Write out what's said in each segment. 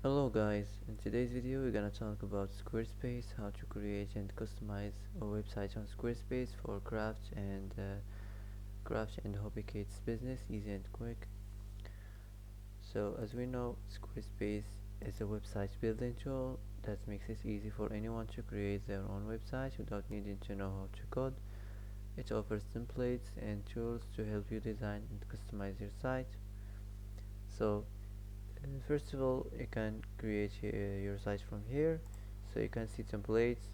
Hello guys, in today's video we're gonna talk about Squarespace, how to create and customize a website on Squarespace for craft and hobby kits business, easy and quick. So as we know, Squarespace is a website building tool that makes it easy for anyone to create their own website without needing to know how to code. It offers templates and tools to help you design and customize your site. So first of all, you can create your site from here, so you can see templates.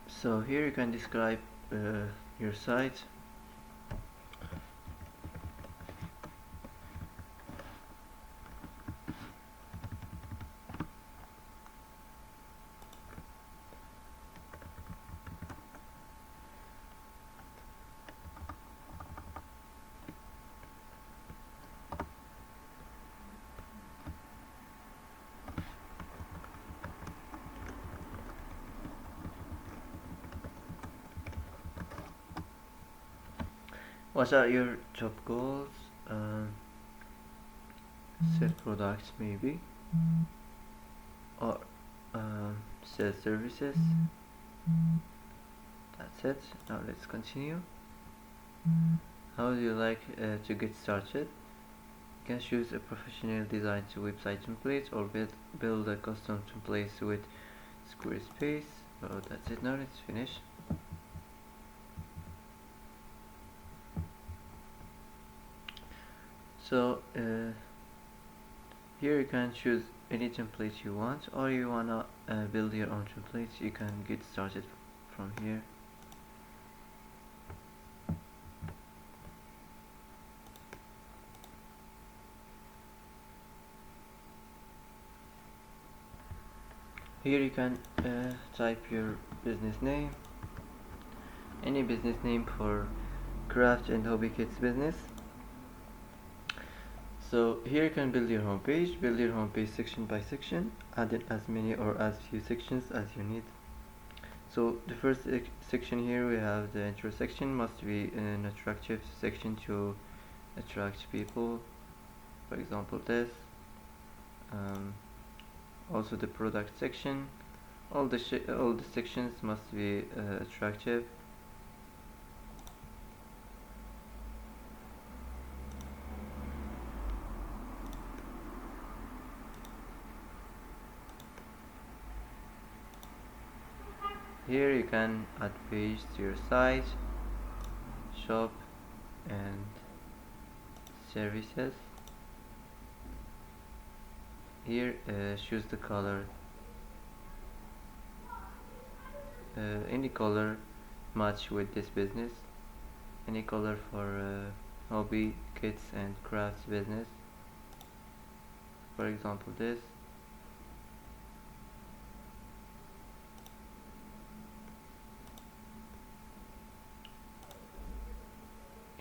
So here you can describe your site. What are your job goals? Sell products maybe, or sell services. That's it. Now let's continue. How do you like to get started? You can choose a professional design to website templates or build a custom template with Squarespace. So that's it. Now let's finish. So here you can choose any template you want, or you wanna build your own templates. You can get started from here. Here you can type your business name, any business name for craft and hobby kits business. So here you can build your homepage section by section, add in as many or as few sections as you need. So the first section here, we have the intro section. Must be an attractive section to attract people, for example this. Also the product section, all the sections must be attractive. Here you can add page to your site, shop and services. Here choose the color, any color match with this business, any color for hobby kits and crafts business, for example this.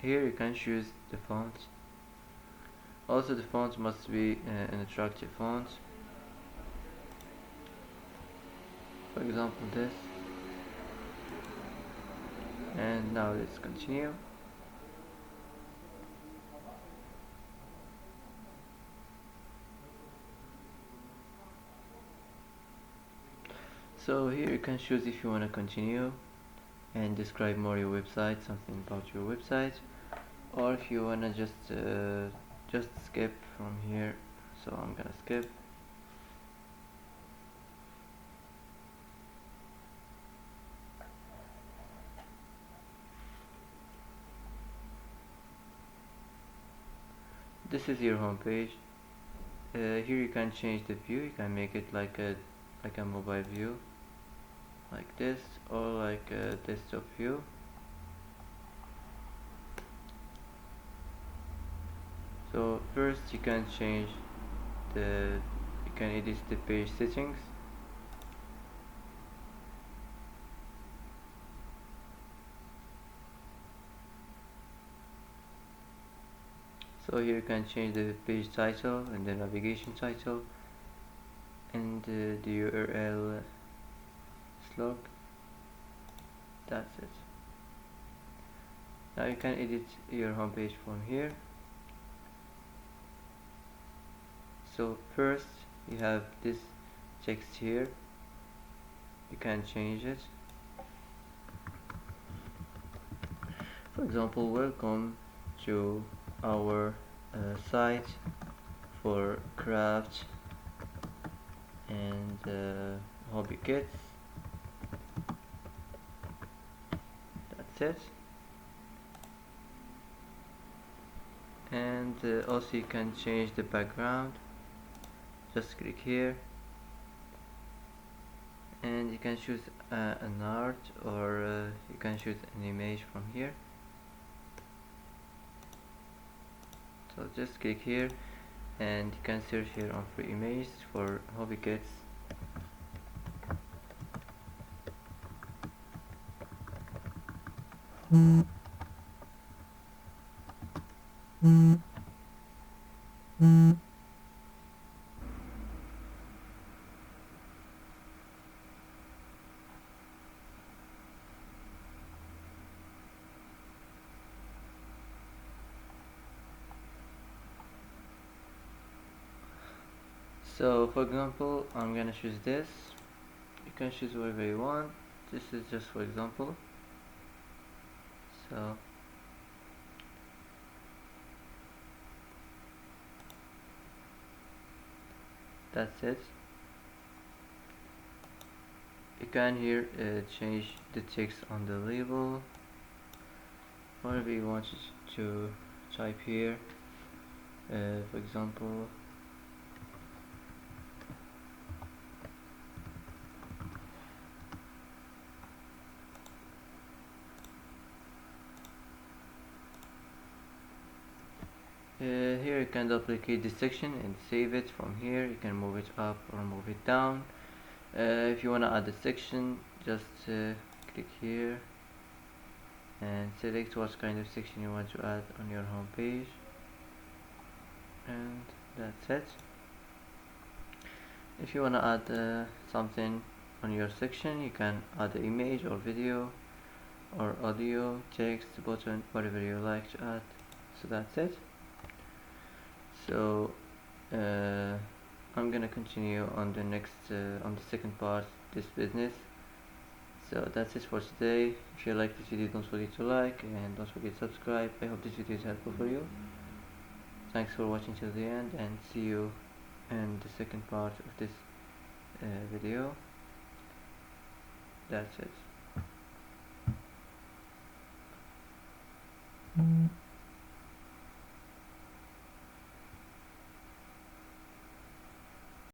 Here you can choose the font. Also the font must be an attractive font, for example this. And now let's continue. So here you can choose if you want to continue and describe more your website, something about your website, or if you wanna just skip from here. So I'm gonna skip. This is your home page. Here you can change the view. You can make it like a mobile view, like this, or like a desktop view. So first you can change you can edit the page settings. So here you can change the page title and the navigation title and the URL slug. That's it. Now you can edit your homepage from here. So first you have this text here, you can change it. For example, welcome to our site for craft and hobby kits. That's it. And also you can change the background. Just click here and you can choose an art, or you can choose an image from here. So just click here and you can search here on free images for hobby kits. So for example, I'm gonna choose this. You can choose whatever you want. This is just for example. So that's it. You can here change the text on the label, whatever you want to type here. For example, here you can duplicate this section and save it from here. You can move it up or move it down. If you want to add a section, just click here and select what kind of section you want to add on your home page, and that's it. If you want to add something on your section, you can add an image or video or audio, text, button, whatever you like to add. So that's it. So I'm gonna continue on the next on the second part, this business. So that's it for today. If you like this video, don't forget to like and don't forget to subscribe. I hope this video is helpful for you. Thanks for watching till the end, and see you in the second part of this video. That's it.